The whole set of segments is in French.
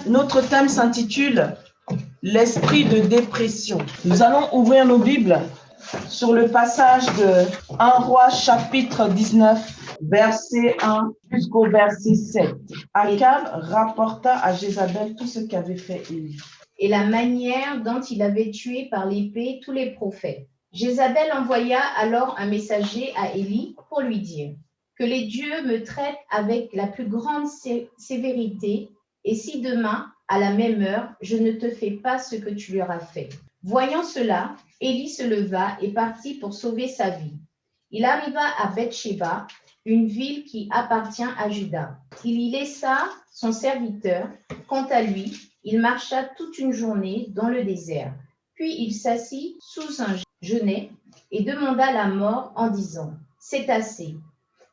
Notre thème s'intitule « L'esprit de dépression ». Nous allons ouvrir nos Bibles sur le passage de 1 Roi chapitre 19, verset 1 jusqu'au verset 7. Akab rapporta à Jézabel tout ce qu'avait fait Élie. Et la manière dont il avait tué par l'épée tous les prophètes. Jézabel envoya alors un messager à Élie pour lui dire « Que les dieux me traitent avec la plus grande sévérité, et si demain, à la même heure, je ne te fais pas ce que tu leur as fait. » Voyant cela, Élie se leva et partit pour sauver sa vie. Il arriva à Beth-Shéba, une ville qui appartient à Juda. Il y laissa son serviteur. Quant à lui, il marcha toute une journée dans le désert. Puis il s'assit sous un genêt et demanda la mort en disant « C'est assez.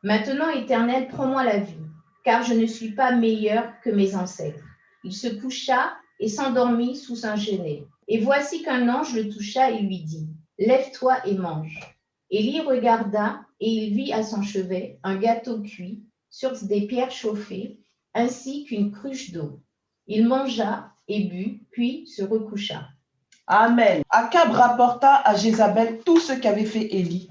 Maintenant, Éternel, prends-moi la vie, car je ne suis pas meilleur que mes ancêtres. » Il se coucha et s'endormit sous un genêt. Et voici qu'un ange le toucha et lui dit « Lève-toi et mange. » Élie regarda et il vit à son chevet un gâteau cuit sur des pierres chauffées, ainsi qu'une cruche d'eau. Il mangea et but, puis se recoucha. Amen. Akab rapporta à Jézabel tout ce qu'avait fait Élie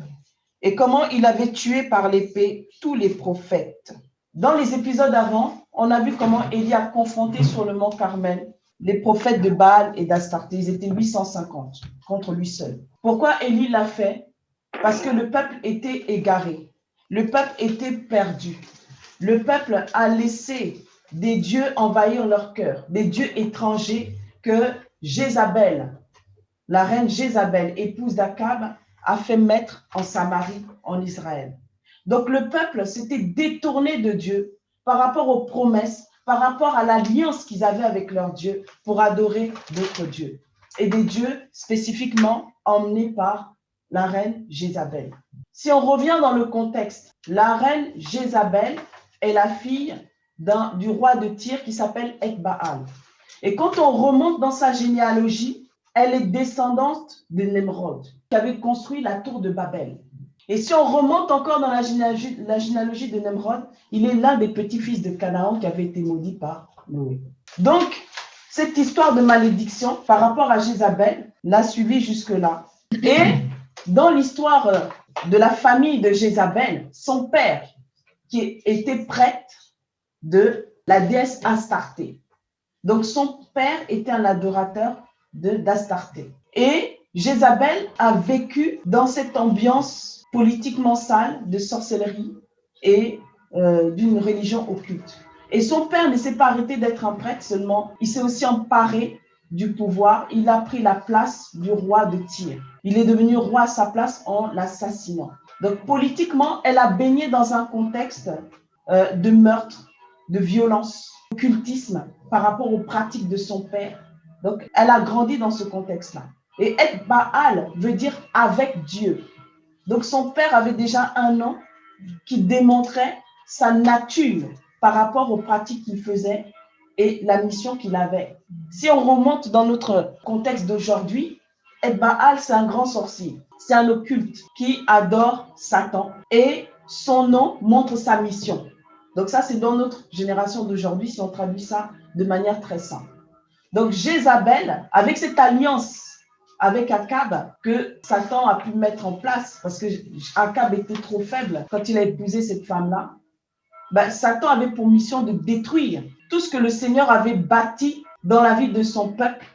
et comment il avait tué par l'épée tous les prophètes. Dans les épisodes avant, on a vu comment Élie a confronté sur le mont Carmel les prophètes de Baal et d'Astarté. Ils étaient 850 contre lui seul. Pourquoi Élie l'a fait? Parce que le peuple était égaré. Le peuple était perdu. Le peuple a laissé des dieux envahir leur cœur, des dieux étrangers que Jézabel, la reine Jézabel, épouse d'Akab, a fait mettre en Samarie, en Israël. Donc le peuple s'était détourné de Dieu par rapport aux promesses, par rapport à l'alliance qu'ils avaient avec leur Dieu pour adorer d'autres dieux. Et des dieux spécifiquement emmenés par la reine Jézabel. Si on revient dans le contexte, la reine Jézabel est la fille du roi de Tyr qui s'appelle Ethbaal. Et quand on remonte dans sa généalogie, elle est descendante de Nemrod, qui avait construit la tour de Babel. Et si on remonte encore dans la généalogie de Nemrod, il est l'un des petits-fils de Canaan qui avait été maudit par Noé. Donc, cette histoire de malédiction par rapport à Jézabel l'a suivi jusque-là. Et dans l'histoire de la famille de Jézabel, son père, qui était prêtre de la déesse Astarté. Donc, son père était un adorateur d'Astarté. Et Jézabel a vécu dans cette ambiance politiquement sale de sorcellerie et d'une religion occulte. Et son père ne s'est pas arrêté d'être un prêtre seulement, il s'est aussi emparé du pouvoir, il a pris la place du roi de Tyr. Il est devenu roi à sa place en l'assassinant. Donc politiquement, elle a baigné dans un contexte de meurtre, de violence, d'occultisme par rapport aux pratiques de son père. Donc elle a grandi dans ce contexte-là. Et Eth-Baal veut dire avec Dieu. Donc son père avait déjà un nom qui démontrait sa nature par rapport aux pratiques qu'il faisait et la mission qu'il avait. Si on remonte dans notre contexte d'aujourd'hui, Eth-Baal, c'est un grand sorcier. C'est un occulte qui adore Satan et son nom montre sa mission. Donc ça, c'est dans notre génération d'aujourd'hui, si on traduit ça de manière très simple. Donc Jézabel, avec cette alliance avec Akab que Satan a pu mettre en place, parce que Akab était trop faible quand il a épousé cette femme-là, Satan avait pour mission de détruire tout ce que le Seigneur avait bâti dans la vie de son peuple.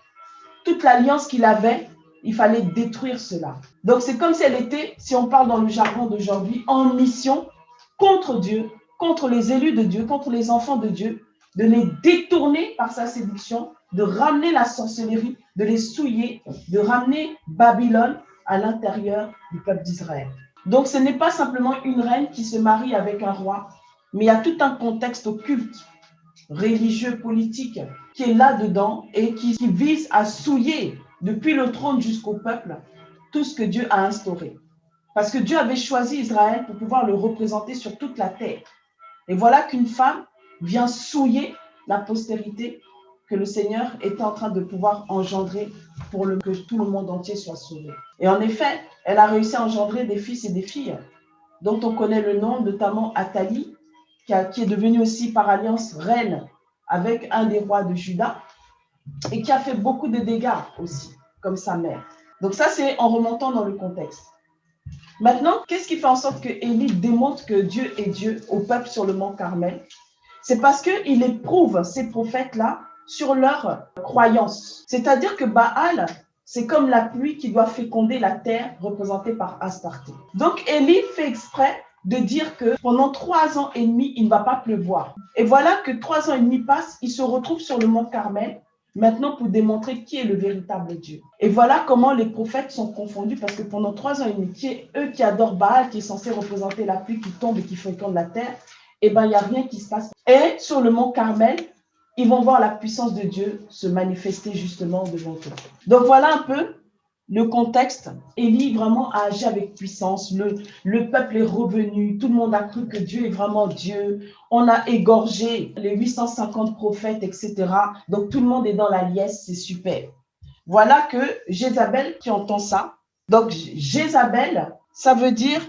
Toute l'alliance qu'il avait, il fallait détruire cela. Donc c'est comme si elle était, si on parle dans le jargon d'aujourd'hui, en mission contre Dieu, contre les élus de Dieu, contre les enfants de Dieu, de les détourner par sa séduction, de ramener la sorcellerie, de les souiller, de ramener Babylone à l'intérieur du peuple d'Israël. Donc ce n'est pas simplement une reine qui se marie avec un roi, mais il y a tout un contexte occulte, religieux, politique, qui est là-dedans et qui vise à souiller, depuis le trône jusqu'au peuple, tout ce que Dieu a instauré. Parce que Dieu avait choisi Israël pour pouvoir le représenter sur toute la terre. Et voilà qu'une femme vient souiller la postérité que le Seigneur était en train de pouvoir engendrer pour que tout le monde entier soit sauvé. Et en effet, elle a réussi à engendrer des fils et des filles, dont on connaît le nom, notamment Athalie, qui est devenue aussi par alliance reine avec un des rois de Juda et qui a fait beaucoup de dégâts aussi, comme sa mère. Donc ça, c'est en remontant dans le contexte. Maintenant, qu'est-ce qui fait en sorte que Élie démontre que Dieu est Dieu au peuple sur le mont Carmel? C'est parce qu'il éprouve ces prophètes-là sur leur croyance. C'est-à-dire que Baal, c'est comme la pluie qui doit féconder la terre représentée par Astarté. Donc Élie fait exprès de dire que pendant 3 ans et demi, il ne va pas pleuvoir. Et voilà que 3 ans et demi passent, il se retrouve sur le mont Carmel, maintenant pour démontrer qui est le véritable Dieu. Et voilà comment les prophètes sont confondus, parce que pendant 3 ans et demi, eux qui adorent Baal, qui est censé représenter la pluie qui tombe et qui féconde la terre, eh bien, il n'y a rien qui se passe. Et sur le mont Carmel, ils vont voir la puissance de Dieu se manifester justement devant eux. Donc voilà un peu le contexte. Élie vraiment a agi avec puissance. Le peuple est revenu. Tout le monde a cru que Dieu est vraiment Dieu. On a égorgé les 850 prophètes, etc. Donc tout le monde est dans la liesse, c'est super. Voilà que Jézabel qui entend ça. Donc Jézabel, ça veut dire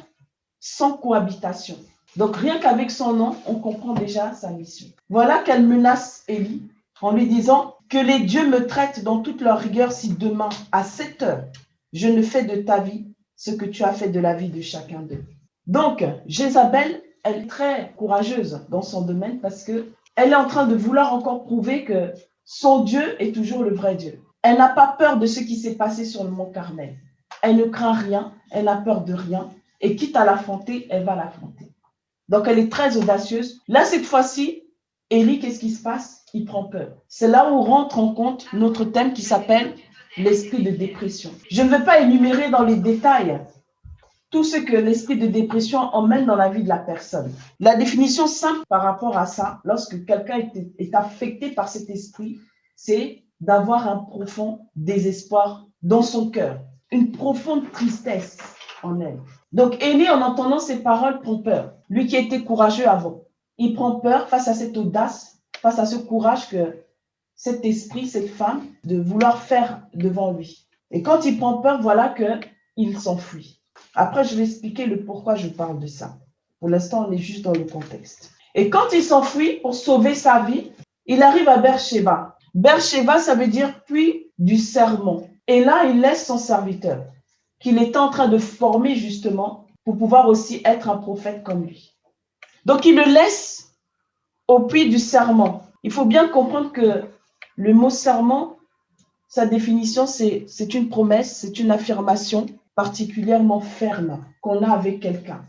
sans cohabitation. Donc, rien qu'avec son nom, on comprend déjà sa mission. Voilà qu'elle menace Élie en lui disant que les dieux me traitent dans toute leur rigueur si demain, à 7 heures, je ne fais de ta vie ce que tu as fait de la vie de chacun d'eux. Donc, Jézabel, elle est très courageuse dans son domaine parce qu'elle est en train de vouloir encore prouver que son Dieu est toujours le vrai Dieu. Elle n'a pas peur de ce qui s'est passé sur le mont Carmel. Elle ne craint rien, elle n'a peur de rien et quitte à l'affronter, elle va l'affronter. Donc, elle est très audacieuse. Là, cette fois-ci, Élie, qu'est-ce qui se passe? Il prend peur. C'est là où rentre en compte notre thème qui s'appelle l'esprit de dépression. Je ne vais pas énumérer dans les détails tout ce que l'esprit de dépression emmène dans la vie de la personne. La définition simple par rapport à ça, lorsque quelqu'un est affecté par cet esprit, c'est d'avoir un profond désespoir dans son cœur, une profonde tristesse en elle. Donc, Élie, en entendant ces paroles, prend peur. Lui qui était courageux avant, il prend peur face à cette audace, face à ce courage que cet esprit, cette femme, de vouloir faire devant lui. Et quand il prend peur, voilà qu'il s'enfuit. Après, je vais expliquer le pourquoi je parle de ça. Pour l'instant, on est juste dans le contexte. Et quand il s'enfuit pour sauver sa vie, il arrive à Beersheba. Beersheba, ça veut dire puits du sermon. Et là, il laisse son serviteur, qu'il était en train de former justement pour pouvoir aussi être un prophète comme lui. Donc, il le laisse au puits du serment. Il faut bien comprendre que le mot serment, sa définition, c'est une promesse, c'est une affirmation particulièrement ferme qu'on a avec quelqu'un.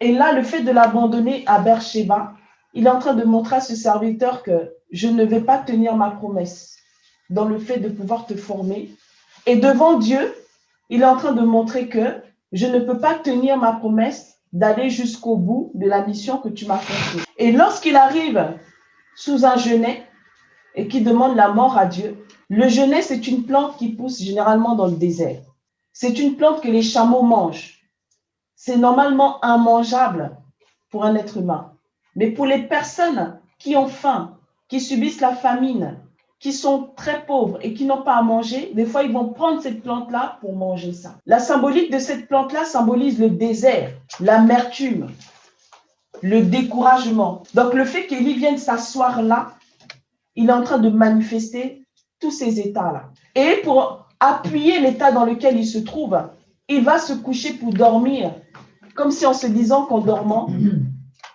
Et là, le fait de l'abandonner à Beersheba, il est en train de montrer à ce serviteur que je ne vais pas tenir ma promesse dans le fait de pouvoir te former. Et devant Dieu, il est en train de montrer que je ne peux pas tenir ma promesse d'aller jusqu'au bout de la mission que tu m'as confiée. Et lorsqu'il arrive sous un genêt et qu'il demande la mort à Dieu, le genêt, c'est une plante qui pousse généralement dans le désert. C'est une plante que les chameaux mangent. C'est normalement immangeable pour un être humain. Mais pour les personnes qui ont faim, qui subissent la famine, qui sont très pauvres et qui n'ont pas à manger, des fois, ils vont prendre cette plante-là pour manger ça. La symbolique de cette plante-là symbolise le désert, l'amertume, le découragement. Donc, le fait qu'Élie vienne s'asseoir là, il est en train de manifester tous ces états-là. Et pour appuyer l'état dans lequel il se trouve, il va se coucher pour dormir, comme si en se disant qu'en dormant,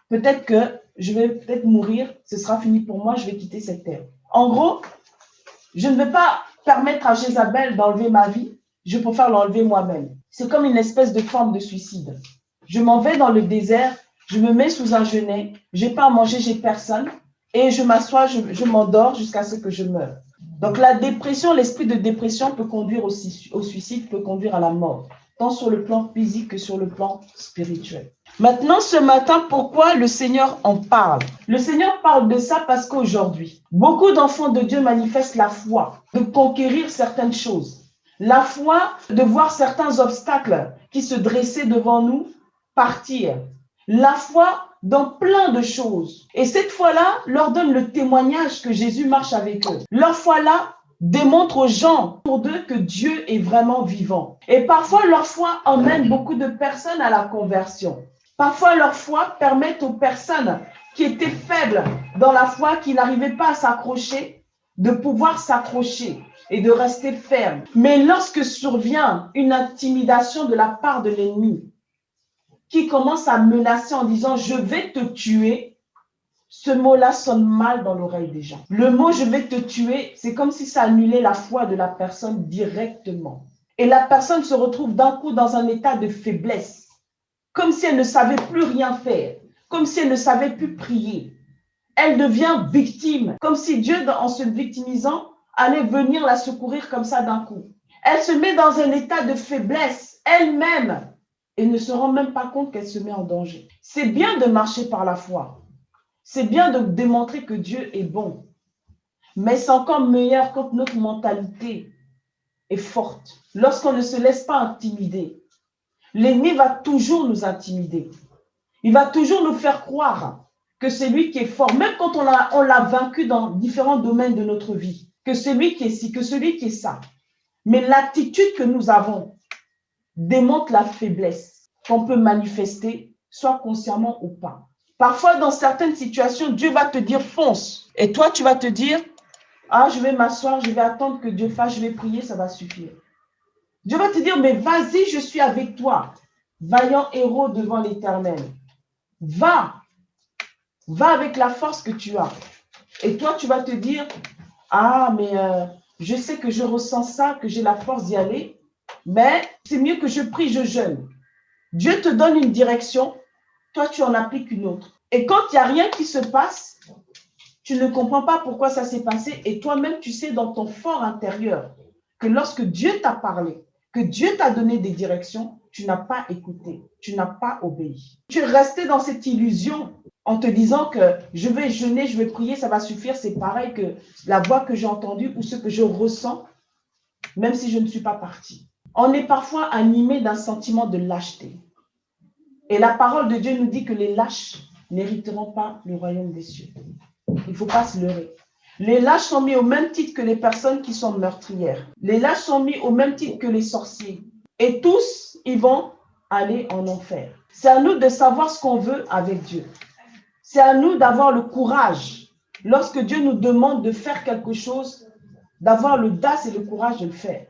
peut-être que je vais peut-être mourir, ce sera fini pour moi, je vais quitter cette terre. En gros, je ne vais pas permettre à Jézabel d'enlever ma vie, je préfère l'enlever moi-même. C'est comme une espèce de forme de suicide. Je m'en vais dans le désert, je me mets sous un genêt, je n'ai pas à manger, j'ai personne, et je m'assois, je m'endors jusqu'à ce que je meure. Donc la dépression, l'esprit de dépression peut conduire aussi au suicide, peut conduire à la mort, tant sur le plan physique que sur le plan spirituel. Maintenant, ce matin, pourquoi le Seigneur en parle? Le Seigneur parle de ça parce qu'aujourd'hui, beaucoup d'enfants de Dieu manifestent la foi de conquérir certaines choses. La foi de voir certains obstacles qui se dressaient devant nous partir. La foi dans plein de choses. Et cette foi-là leur donne le témoignage que Jésus marche avec eux. Leur foi-là démontre aux gens autour d'eux que Dieu est vraiment vivant. Et parfois, leur foi emmène beaucoup de personnes à la conversion. Parfois, leur foi permet aux personnes qui étaient faibles dans la foi, qui n'arrivaient pas à s'accrocher, de pouvoir s'accrocher et de rester fermes. Mais lorsque survient une intimidation de la part de l'ennemi, qui commence à menacer en disant « je vais te tuer », ce mot-là sonne mal dans l'oreille des gens. Le mot « je vais te tuer », c'est comme si ça annulait la foi de la personne directement. Et la personne se retrouve d'un coup dans un état de faiblesse, comme si elle ne savait plus rien faire, comme si elle ne savait plus prier. Elle devient victime, comme si Dieu, en se victimisant, allait venir la secourir comme ça d'un coup. Elle se met dans un état de faiblesse elle-même et ne se rend même pas compte qu'elle se met en danger. C'est bien de marcher par la foi. C'est bien de démontrer que Dieu est bon. Mais c'est encore meilleur quand notre mentalité est forte. Lorsqu'on ne se laisse pas intimider. L'ennemi va toujours nous intimider. Il va toujours nous faire croire que c'est lui qui est fort, même quand on l'a vaincu dans différents domaines de notre vie, que celui qui est ci, que celui qui est ça. Mais l'attitude que nous avons démontre la faiblesse qu'on peut manifester, soit consciemment ou pas. Parfois, dans certaines situations, Dieu va te dire fonce. Et toi, tu vas te dire, ah, je vais m'asseoir, je vais attendre que Dieu fasse, je vais prier, ça va suffire. Dieu va te dire, mais vas-y, je suis avec toi. Vaillant héros devant l'Éternel. Va avec la force que tu as. Et toi, tu vas te dire, ah, mais je sais que je ressens ça, que j'ai la force d'y aller, mais c'est mieux que je prie, je jeûne. Dieu te donne une direction, toi, tu en appliques une autre. Et quand il n'y a rien qui se passe, tu ne comprends pas pourquoi ça s'est passé et toi-même, tu sais dans ton fort intérieur que lorsque Dieu t'a parlé, que Dieu t'a donné des directions, tu n'as pas écouté, tu n'as pas obéi. Tu es resté dans cette illusion en te disant que je vais jeûner, je vais prier, ça va suffire, c'est pareil que la voix que j'ai entendue ou ce que je ressens, même si je ne suis pas partie. On est parfois animé d'un sentiment de lâcheté. Et la parole de Dieu nous dit que les lâches n'hériteront pas le royaume des cieux. Il ne faut pas se leurrer. Les lâches sont mis au même titre que les personnes qui sont meurtrières. Les lâches sont mis au même titre que les sorciers. Et tous, ils vont aller en enfer. C'est à nous de savoir ce qu'on veut avec Dieu. C'est à nous d'avoir le courage, lorsque Dieu nous demande de faire quelque chose, d'avoir l'audace et le courage de le faire.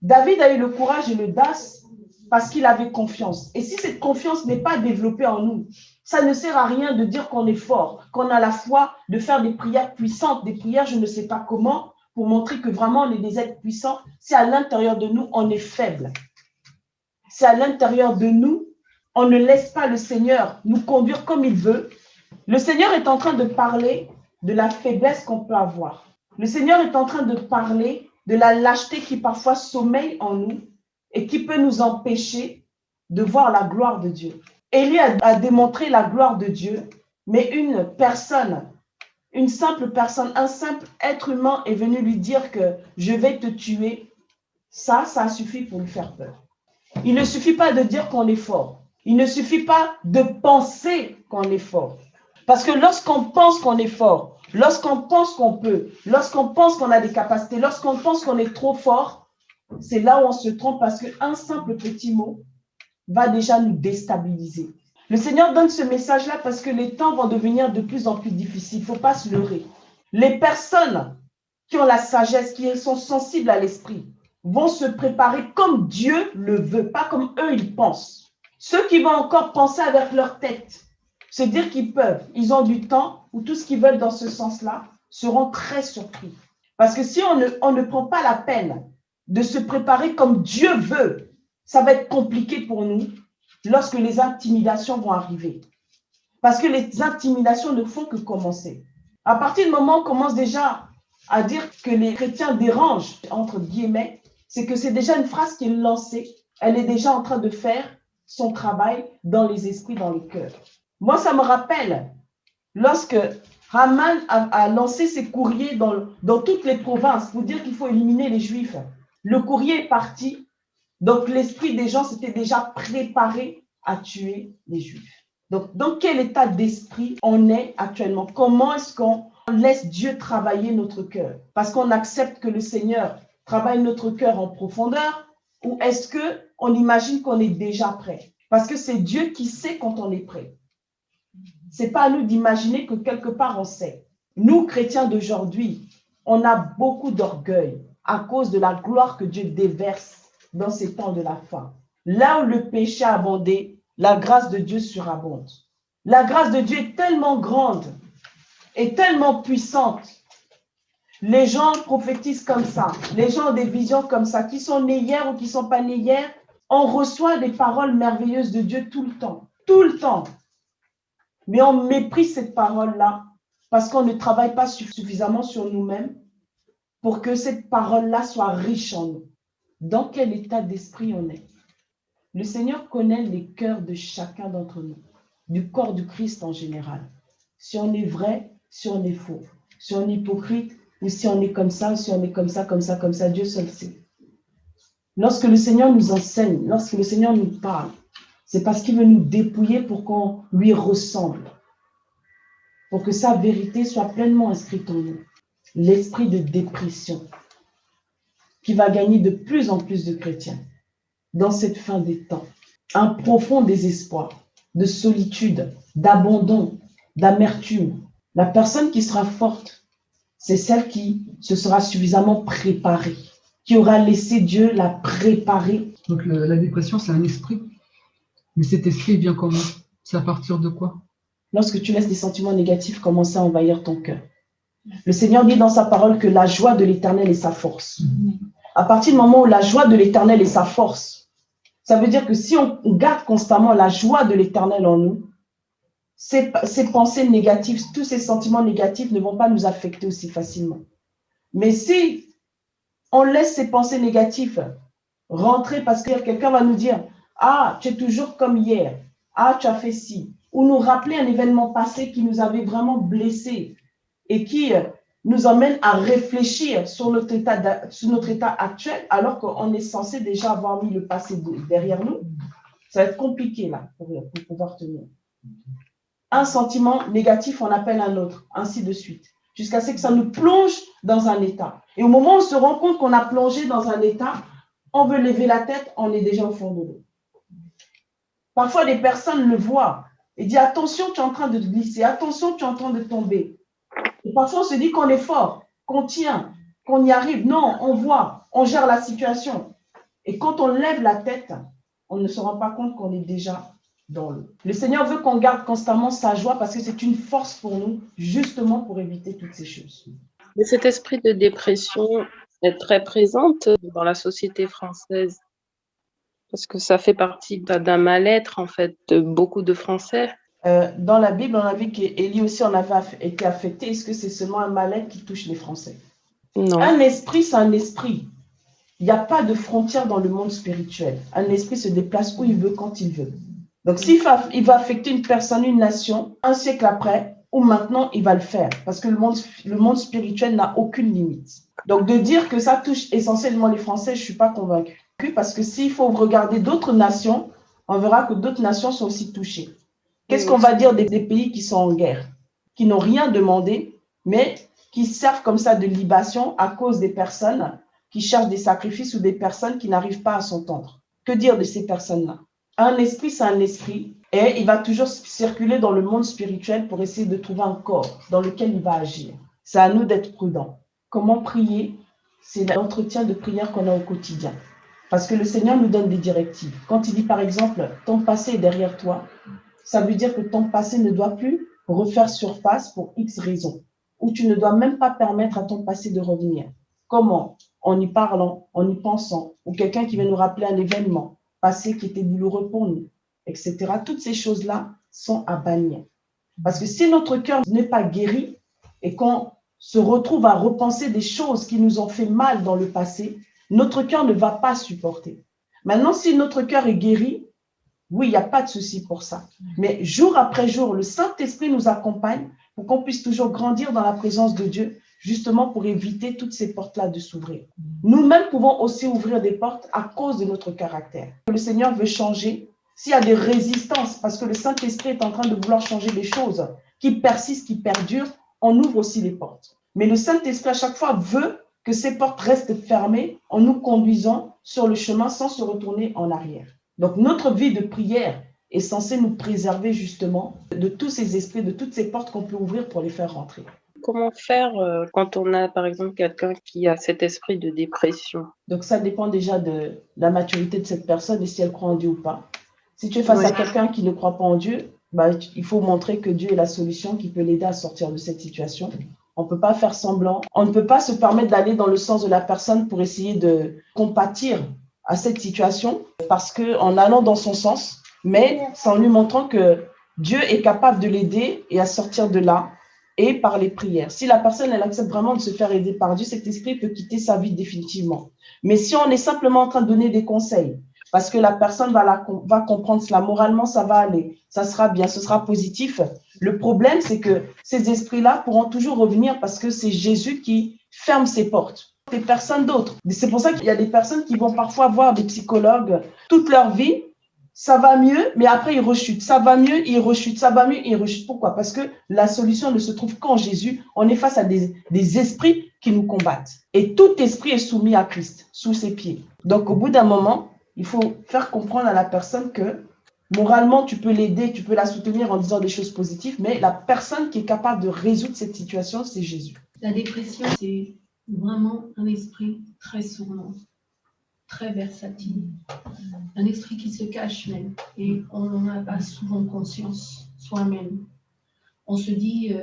David a eu le courage et l'audace parce qu'il avait confiance. Et si cette confiance n'est pas développée en nous, ça ne sert à rien de dire qu'on est fort, qu'on a la foi, de faire des prières puissantes, des prières je ne sais pas comment, pour montrer que vraiment on est des êtres puissants. C'est à l'intérieur de nous, on est faible. C'est à l'intérieur de nous, on ne laisse pas le Seigneur nous conduire comme il veut. Le Seigneur est en train de parler de la faiblesse qu'on peut avoir. Le Seigneur est en train de parler de la lâcheté qui parfois sommeille en nous et qui peut nous empêcher de voir la gloire de Dieu. Élie a démontré la gloire de Dieu, mais une personne, une simple personne, un simple être humain est venu lui dire que je vais te tuer. Ça a suffi pour lui faire peur. Il ne suffit pas de dire qu'on est fort. Il ne suffit pas de penser qu'on est fort. Parce que lorsqu'on pense qu'on est fort, lorsqu'on pense qu'on peut, lorsqu'on pense qu'on a des capacités, lorsqu'on pense qu'on est trop fort, c'est là où on se trompe parce qu'un simple petit mot va déjà nous déstabiliser. Le Seigneur donne ce message-là parce que les temps vont devenir de plus en plus difficiles. Il ne faut pas se leurrer. Les personnes qui ont la sagesse, qui sont sensibles à l'esprit, vont se préparer comme Dieu le veut, pas comme eux ils pensent. Ceux qui vont encore penser avec leur tête, se dire qu'ils peuvent, ils ont du temps ou tout ce qu'ils veulent dans ce sens-là, seront très surpris. Parce que si on ne prend pas la peine de se préparer comme Dieu veut, ça va être compliqué pour nous lorsque les intimidations vont arriver. Parce que les intimidations ne font que commencer. À partir du moment où on commence déjà à dire que les chrétiens dérangent, entre guillemets, c'est que c'est déjà une phrase qui est lancée. Elle est déjà en train de faire son travail dans les esprits, dans les cœurs. Moi, ça me rappelle lorsque Haman a lancé ses courriers dans toutes les provinces pour dire qu'il faut éliminer les Juifs. Le courrier est parti, donc l'esprit des gens s'était déjà préparé à tuer les Juifs. Donc, dans quel état d'esprit on est actuellement? Comment est-ce qu'on laisse Dieu travailler notre cœur? Parce qu'on accepte que le Seigneur travaille notre cœur en profondeur ou est-ce qu'on imagine qu'on est déjà prêt? Parce que c'est Dieu qui sait quand on est prêt. Ce n'est pas à nous d'imaginer que quelque part on sait. Nous, chrétiens d'aujourd'hui, on a beaucoup d'orgueil à cause de la gloire que Dieu déverse dans ces temps de la fin. Là où le péché a abondé, la grâce de Dieu surabonde. La grâce de Dieu est tellement grande et tellement puissante. Les gens prophétisent comme ça, les gens ont des visions comme ça, qui sont nés hier ou qui ne sont pas nés hier. On reçoit des paroles merveilleuses de Dieu tout le temps, tout le temps. Mais on méprise cette parole-là parce qu'on ne travaille pas suffisamment sur nous-mêmes pour que cette parole-là soit riche en nous. Dans quel état d'esprit on est? Le Seigneur connaît les cœurs de chacun d'entre nous, du corps du Christ en général. Si on est vrai, si on est faux, si on est hypocrite, ou si on est comme ça, si on est comme ça, comme ça, comme ça, Dieu seul sait. Lorsque le Seigneur nous enseigne, lorsque le Seigneur nous parle, c'est parce qu'il veut nous dépouiller pour qu'on lui ressemble, pour que sa vérité soit pleinement inscrite en nous. L'esprit de dépression qui va gagner de plus en plus de chrétiens dans cette fin des temps. Un profond désespoir, de solitude, d'abandon, d'amertume. La personne qui sera forte, c'est celle qui se sera suffisamment préparée, qui aura laissé Dieu la préparer. Donc la dépression, c'est un esprit. Mais cet esprit vient comment? C'est à partir de quoi? Lorsque tu laisses des sentiments négatifs commencer à envahir ton cœur. Le Seigneur dit dans sa parole que la joie de l'Éternel est sa force. À partir du moment où la joie de l'Éternel est sa force, ça veut dire que si on garde constamment la joie de l'Éternel en nous, ces pensées négatives, tous ces sentiments négatifs ne vont pas nous affecter aussi facilement. Mais si on laisse ces pensées négatives rentrer parce que quelqu'un va nous dire « Ah, tu es toujours comme hier. Ah, tu as fait ci. » Ou nous rappeler un événement passé qui nous avait vraiment blessés et qui nous emmène à réfléchir sur notre état actuel alors qu'on est censé déjà avoir mis le passé derrière nous. Ça va être compliqué là pour pouvoir tenir. Un sentiment négatif, on appelle un autre, ainsi de suite, jusqu'à ce que ça nous plonge dans un état. Et au moment où on se rend compte qu'on a plongé dans un état, on veut lever la tête, on est déjà au fond de l'eau. Parfois, des personnes le voient et disent « Attention, tu es en train de te glisser, attention, tu es en train de tomber. » Et parfois, on se dit qu'on est fort, qu'on tient, qu'on y arrive. Non, on voit, on gère la situation. Et quand on lève la tête, on ne se rend pas compte qu'on est déjà dans l'eau. Le Seigneur veut qu'on garde constamment sa joie parce que c'est une force pour nous, justement pour éviter toutes ces choses. Mais cet esprit de dépression est très présente dans la société française parce que ça fait partie d'un mal-être en fait de beaucoup de Français. Dans la Bible, on a vu qu'Élie aussi en avait été affecté. Est-ce que c'est seulement un mal-être qui touche les Français? Non. Un esprit, c'est un esprit. Il n'y a pas de frontière dans le monde spirituel. Un esprit se déplace où il veut, quand il veut. Donc, s'il va affecter une personne, une nation, un siècle après, ou maintenant, il va le faire. Parce que le monde spirituel n'a aucune limite. Donc, de dire que ça touche essentiellement les Français, je ne suis pas convaincue. Parce que s'il faut regarder d'autres nations, on verra que d'autres nations sont aussi touchées. Qu'est-ce qu'on va dire des pays qui sont en guerre, qui n'ont rien demandé, mais qui servent comme ça de libation à cause des personnes qui cherchent des sacrifices ou des personnes qui n'arrivent pas à s'entendre? Que dire de ces personnes-là? Un esprit, c'est un esprit, et il va toujours circuler dans le monde spirituel pour essayer de trouver un corps dans lequel il va agir. C'est à nous d'être prudents. Comment prier? C'est l'entretien de prière qu'on a au quotidien. Parce que le Seigneur nous donne des directives. Quand il dit, par exemple, ton passé est derrière toi, ça veut dire que ton passé ne doit plus refaire surface pour X raisons. Ou tu ne dois même pas permettre à ton passé de revenir. Comment? En y parlant, en y pensant, ou quelqu'un qui vient nous rappeler un événement passé qui était douloureux pour nous, etc. Toutes ces choses-là sont à bannir. Parce que si notre cœur n'est pas guéri et qu'on se retrouve à repenser des choses qui nous ont fait mal dans le passé, notre cœur ne va pas supporter. Maintenant, si notre cœur est guéri, oui, il n'y a pas de souci pour ça. Mais jour après jour, le Saint-Esprit nous accompagne pour qu'on puisse toujours grandir dans la présence de Dieu, justement pour éviter toutes ces portes-là de s'ouvrir. Nous-mêmes pouvons aussi ouvrir des portes à cause de notre caractère. Le Seigneur veut changer. S'il y a des résistances, parce que le Saint-Esprit est en train de vouloir changer des choses qui persistent, qui perdurent, on ouvre aussi les portes. Mais le Saint-Esprit, à chaque fois, veut que ces portes restent fermées en nous conduisant sur le chemin sans se retourner en arrière. Donc, notre vie de prière est censée nous préserver justement de tous ces esprits, de toutes ces portes qu'on peut ouvrir pour les faire rentrer. Comment faire quand on a, par exemple, quelqu'un qui a cet esprit de dépression? Donc, ça dépend déjà de la maturité de cette personne et si elle croit en Dieu ou pas. Si tu es face à quelqu'un qui ne croit pas en Dieu, il faut montrer que Dieu est la solution qui peut l'aider à sortir de cette situation. On ne peut pas faire semblant. On ne peut pas se permettre d'aller dans le sens de la personne pour essayer de compatir à cette situation parce qu'en allant dans son sens, mais c'est en lui montrant que Dieu est capable de l'aider et à sortir de là et par les prières. Si la personne, elle accepte vraiment de se faire aider par Dieu, cet esprit peut quitter sa vie définitivement. Mais si on est simplement en train de donner des conseils, parce que la personne va comprendre cela, moralement, ça va aller, ça sera bien, ce sera positif. Le problème, c'est que ces esprits-là pourront toujours revenir parce que c'est Jésus qui ferme ses portes. Et personne d'autre. C'est pour ça qu'il y a des personnes qui vont parfois voir des psychologues toute leur vie. Ça va mieux, mais après, ils rechutent. Ça va mieux, ils rechutent. Ça va mieux, ils rechutent. Pourquoi? Parce que la solution ne se trouve qu'en Jésus. On est face à des esprits qui nous combattent. Et tout esprit est soumis à Christ, sous ses pieds. Donc, au bout d'un moment, il faut faire comprendre à la personne que moralement, tu peux l'aider, tu peux la soutenir en disant des choses positives, mais la personne qui est capable de résoudre cette situation, c'est Jésus. La dépression, c'est vraiment un esprit très sournois, très versatile, un esprit qui se cache même, et on n'en a pas souvent conscience soi-même. On se dit,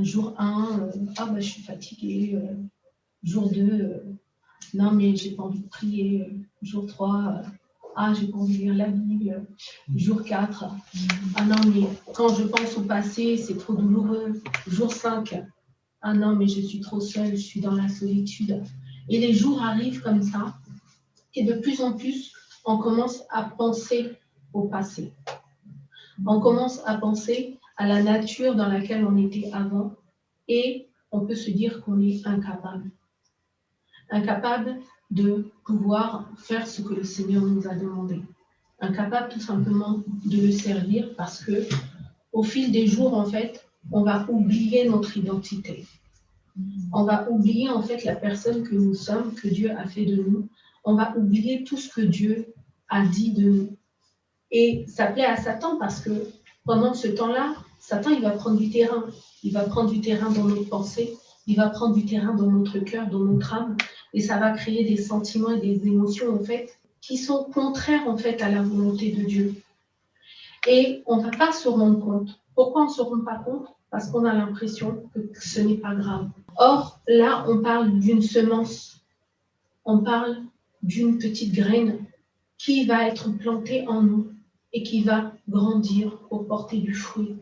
jour 1, je suis fatiguée, jour 2, non mais j'ai pas envie de prier, jour 3, j'ai pas envie de lire la Bible, jour 4, non mais quand je pense au passé, c'est trop douloureux, jour 5, non mais je suis trop seule, je suis dans la solitude. Et les jours arrivent comme ça, et de plus en plus, on commence à penser au passé. On commence à penser à la nature dans laquelle on était avant, et on peut se dire qu'on est incapable. Incapable de pouvoir faire ce que le Seigneur nous a demandé. Incapable tout simplement de le servir parce que au fil des jours, en fait, on va oublier notre identité. On va oublier en fait la personne que nous sommes, que Dieu a fait de nous. On va oublier tout ce que Dieu a dit de nous. Et ça plaît à Satan parce que pendant ce temps-là, Satan, il va prendre du terrain. Il va prendre du terrain dans notre pensée. Il va prendre du terrain dans notre cœur, dans notre âme. Et ça va créer des sentiments et des émotions, en fait, qui sont contraires, en fait, à la volonté de Dieu. Et on ne va pas se rendre compte. Pourquoi on ne se rend pas compte? Parce qu'on a l'impression que ce n'est pas grave. Or, là, on parle d'une semence. On parle d'une petite graine qui va être plantée en nous et qui va grandir pour porter du fruit.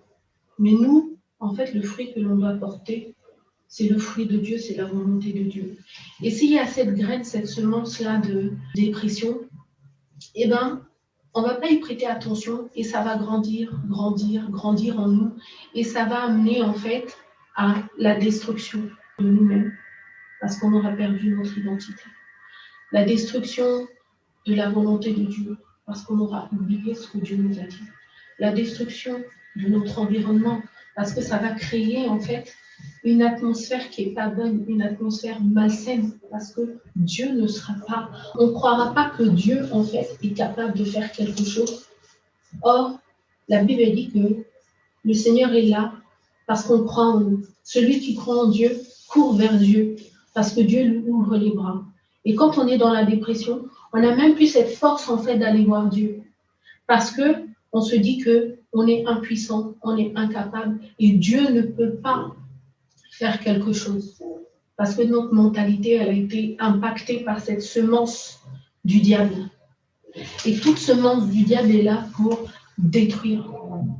Mais nous, en fait, le fruit que l'on doit porter, c'est le fruit de Dieu, c'est la volonté de Dieu. Et s'il y a cette graine, cette semence-là de dépression, on ne va pas y prêter attention et ça va grandir en nous. Et ça va amener, en fait, à la destruction de nous-mêmes parce qu'on aura perdu notre identité. La destruction de la volonté de Dieu parce qu'on aura oublié ce que Dieu nous a dit. La destruction de notre environnement parce que ça va créer, en fait, une atmosphère qui n'est pas bonne, une atmosphère malsaine, parce que Dieu ne sera pas, on ne croira pas que Dieu, en fait, est capable de faire quelque chose. Or, la Bible dit que le Seigneur est là parce qu'on croit en nous. Celui qui croit en Dieu court vers Dieu parce que Dieu lui ouvre les bras. Et quand on est dans la dépression, on n'a même plus cette force, en fait, d'aller voir Dieu. Parce que on se dit qu'on est impuissant, on est incapable, et Dieu ne peut pas faire quelque chose. Parce que notre mentalité, elle a été impactée par cette semence du diable. Et toute semence du diable est là pour détruire,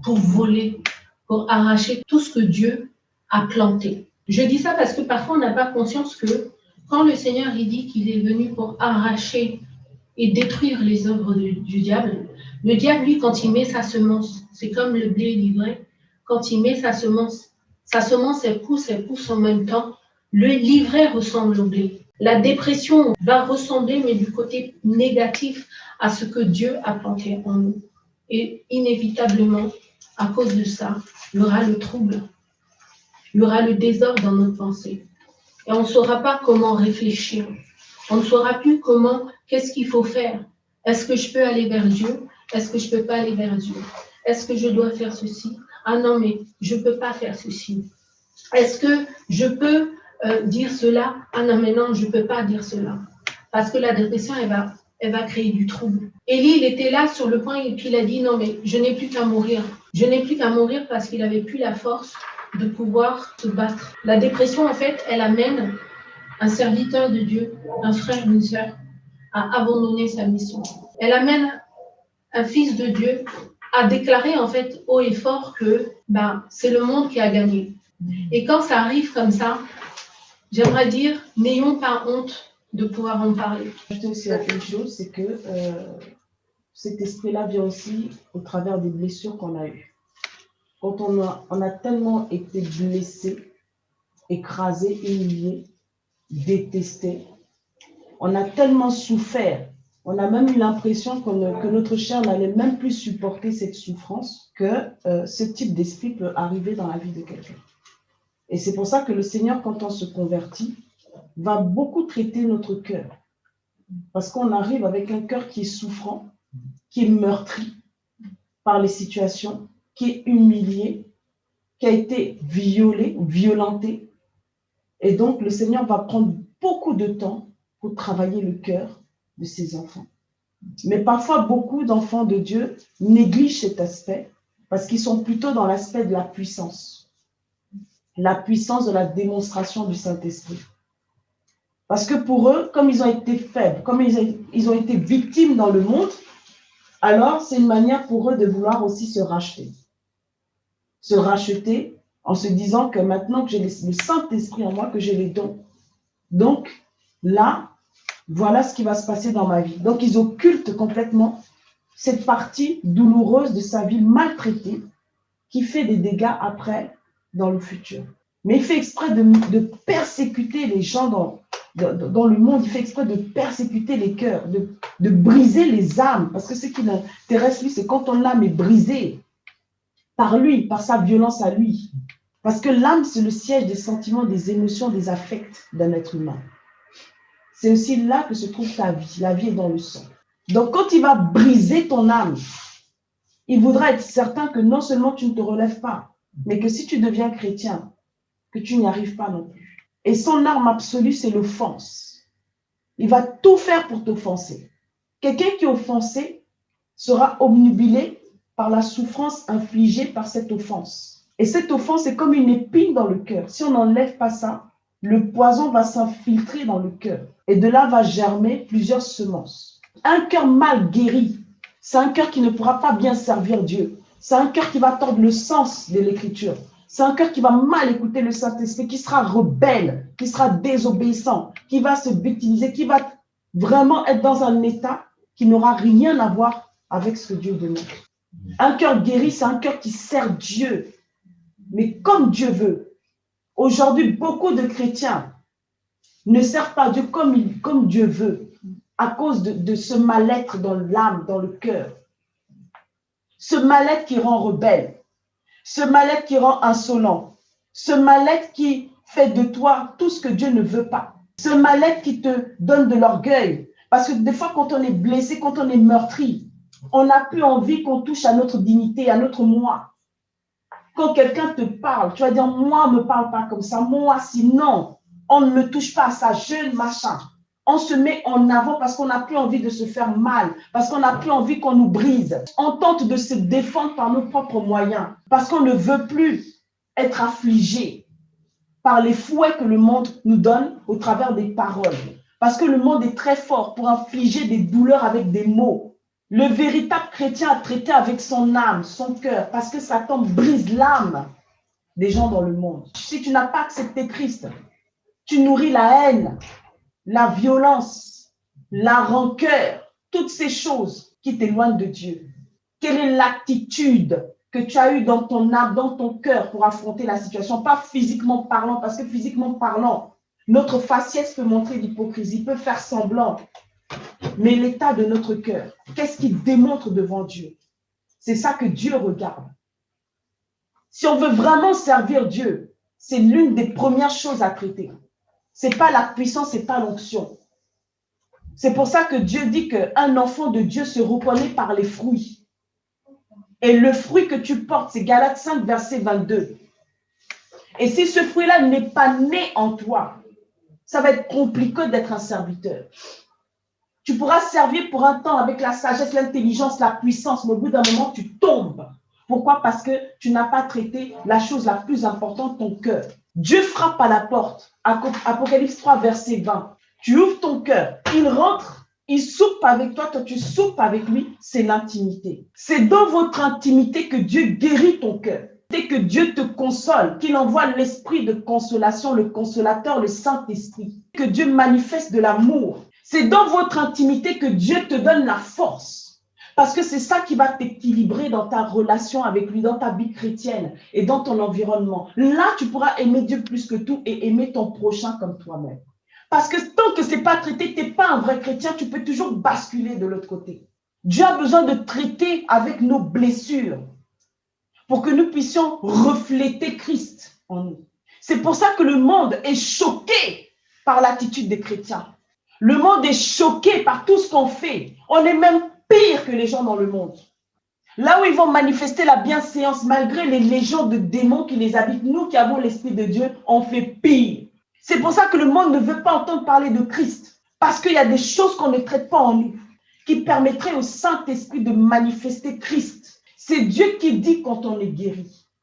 pour voler, pour arracher tout ce que Dieu a planté. Je dis ça parce que parfois on n'a pas conscience que quand le Seigneur il dit qu'il est venu pour arracher et détruire les œuvres du diable, le diable, lui, quand il met sa semence, c'est comme le blé livré, quand il met sa semence, elle pousse en même temps. Le livret ressemble au blé. La dépression va ressembler, mais du côté négatif, à ce que Dieu a planté en nous. Et inévitablement, à cause de ça, il y aura le trouble. Il y aura le désordre dans notre pensée. Et on ne saura pas comment réfléchir. On ne saura plus qu'est-ce qu'il faut faire. Est-ce que je peux aller vers Dieu? Est-ce que je ne peux pas aller vers Dieu? Est-ce que je dois faire ceci? Ah non, mais je ne peux pas faire ceci. Est-ce que je peux dire cela? Ah non, mais non, je ne peux pas dire cela. Parce que la dépression, elle va créer du trouble. Élie, il était là sur le point et puis il a dit, non, mais je n'ai plus qu'à mourir. Je n'ai plus qu'à mourir parce qu'il n'avait plus la force de pouvoir se battre. La dépression, en fait, elle amène un serviteur de Dieu, un frère, une sœur, à abandonner sa mission. Elle amène un fils de Dieu à déclarer en fait haut et fort que c'est le monde qui a gagné. Et quand ça arrive comme ça, j'aimerais dire, n'ayons pas honte de pouvoir en parler. Je dis aussi une chose, c'est que cet esprit-là vient aussi au travers des blessures qu'on a eues. Quand on a tellement été blessé, écrasé, humilié, détesté, on a tellement souffert, on a même eu l'impression que notre chair n'allait même plus supporter cette souffrance, que ce type d'esprit peut arriver dans la vie de quelqu'un. Et c'est pour ça que le Seigneur, quand on se convertit, va beaucoup traiter notre cœur. Parce qu'on arrive avec un cœur qui est souffrant, qui est meurtri par les situations, qui est humilié, qui a été violé ou violenté. Et donc, le Seigneur va prendre beaucoup de temps pour travailler le cœur de ses enfants. Mais parfois, beaucoup d'enfants de Dieu négligent cet aspect parce qu'ils sont plutôt dans l'aspect de la puissance de la démonstration du Saint-Esprit. Parce que pour eux, comme ils ont été faibles, comme ils ont été victimes dans le monde, alors c'est une manière pour eux de vouloir aussi se racheter. Se racheter en se disant que maintenant que j'ai le Saint-Esprit en moi, que j'ai les dons. Donc là, voilà ce qui va se passer dans ma vie. Donc ils occultent complètement cette partie douloureuse de sa vie maltraitée qui fait des dégâts après dans le futur. Mais il fait exprès de persécuter les gens dans le monde, il fait exprès de persécuter les cœurs, de briser les âmes. Parce que ce qui l'intéresse, lui, c'est quand ton âme est brisée par lui, par sa violence à lui. Parce que l'âme, c'est le siège des sentiments, des émotions, des affects d'un être humain. C'est aussi là que se trouve ta vie. La vie est dans le sang. Donc, quand il va briser ton âme, il voudra être certain que non seulement tu ne te relèves pas, mais que si tu deviens chrétien, que tu n'y arrives pas non plus. Et son arme absolue, c'est l'offense. Il va tout faire pour t'offenser. Quelqu'un qui est offensé sera obnubilé par la souffrance infligée par cette offense. Et cette offense est comme une épine dans le cœur. Si on n'enlève pas ça, le poison va s'infiltrer dans le cœur. Et de là va germer plusieurs semences. Un cœur mal guéri, c'est un cœur qui ne pourra pas bien servir Dieu. C'est un cœur qui va tordre le sens de l'écriture. C'est un cœur qui va mal écouter le Saint-Esprit, qui sera rebelle, qui sera désobéissant, qui va se victimiser, qui va vraiment être dans un état qui n'aura rien à voir avec ce que Dieu demande. Un cœur guéri, c'est un cœur qui sert Dieu, mais comme Dieu veut. Aujourd'hui, beaucoup de chrétiens ne servent pas Dieu comme Dieu veut, à cause de ce mal-être dans l'âme, dans le cœur. Ce mal-être qui rend rebelle. Ce mal-être qui rend insolent, ce mal-être qui fait de toi tout ce que Dieu ne veut pas, ce mal-être qui te donne de l'orgueil. Parce que des fois, quand on est blessé, quand on est meurtri, on n'a plus envie qu'on touche à notre dignité, à notre moi. Quand quelqu'un te parle, tu vas dire, moi, ne me parle pas comme ça, moi, sinon, on ne me touche pas à ça, jeune machin. On se met en avant parce qu'on n'a plus envie de se faire mal, parce qu'on n'a plus envie qu'on nous brise. On tente de se défendre par nos propres moyens, parce qu'on ne veut plus être affligé par les fouets que le monde nous donne au travers des paroles. Parce que le monde est très fort pour infliger des douleurs avec des mots. Le véritable chrétien a traité avec son âme, son cœur, parce que Satan brise l'âme des gens dans le monde. Si tu n'as pas accepté Christ, tu nourris la haine, la violence, la rancœur, toutes ces choses qui t'éloignent de Dieu. Quelle est l'attitude que tu as eue dans ton âme, dans ton cœur pour affronter la situation? Pas physiquement parlant, parce que physiquement parlant, notre faciès peut montrer l'hypocrisie, peut faire semblant. Mais l'état de notre cœur, qu'est-ce qu'il démontre devant Dieu? C'est ça que Dieu regarde. Si on veut vraiment servir Dieu, c'est l'une des premières choses à traiter. Ce n'est pas la puissance, ce n'est pas l'onction. C'est pour ça que Dieu dit qu'un enfant de Dieu se reconnaît par les fruits. Et le fruit que tu portes, c'est Galates 5, verset 22. Et si ce fruit-là n'est pas né en toi, ça va être compliqué d'être un serviteur. Tu pourras servir pour un temps avec la sagesse, l'intelligence, la puissance, mais au bout d'un moment, tu tombes. Pourquoi? Parce que tu n'as pas traité la chose la plus importante, ton cœur. Dieu frappe à la porte. Apocalypse 3, verset 20. Tu ouvres ton cœur, il rentre, il soupe avec toi, toi tu soupes avec lui, c'est l'intimité. C'est dans votre intimité que Dieu guérit ton cœur. C'est que Dieu te console, qu'il envoie l'esprit de consolation, le consolateur, le Saint-Esprit. Que Dieu manifeste de l'amour. C'est dans votre intimité que Dieu te donne la force. Parce que c'est ça qui va t'équilibrer dans ta relation avec lui, dans ta vie chrétienne et dans ton environnement. Là, tu pourras aimer Dieu plus que tout et aimer ton prochain comme toi-même. Parce que tant que ce n'est pas traité, tu n'es pas un vrai chrétien, tu peux toujours basculer de l'autre côté. Dieu a besoin de traiter avec nos blessures pour que nous puissions refléter Christ en nous. C'est pour ça que le monde est choqué par l'attitude des chrétiens. Le monde est choqué par tout ce qu'on fait. On est même pire que les gens dans le monde. Là où ils vont manifester la bienséance, malgré les légions de démons qui les habitent, nous qui avons l'Esprit de Dieu, on fait pire. C'est pour ça que le monde ne veut pas entendre parler de Christ. Parce qu'il y a des choses qu'on ne traite pas en nous, qui permettraient au Saint-Esprit de manifester Christ. C'est Dieu qui dit quand on est guéri.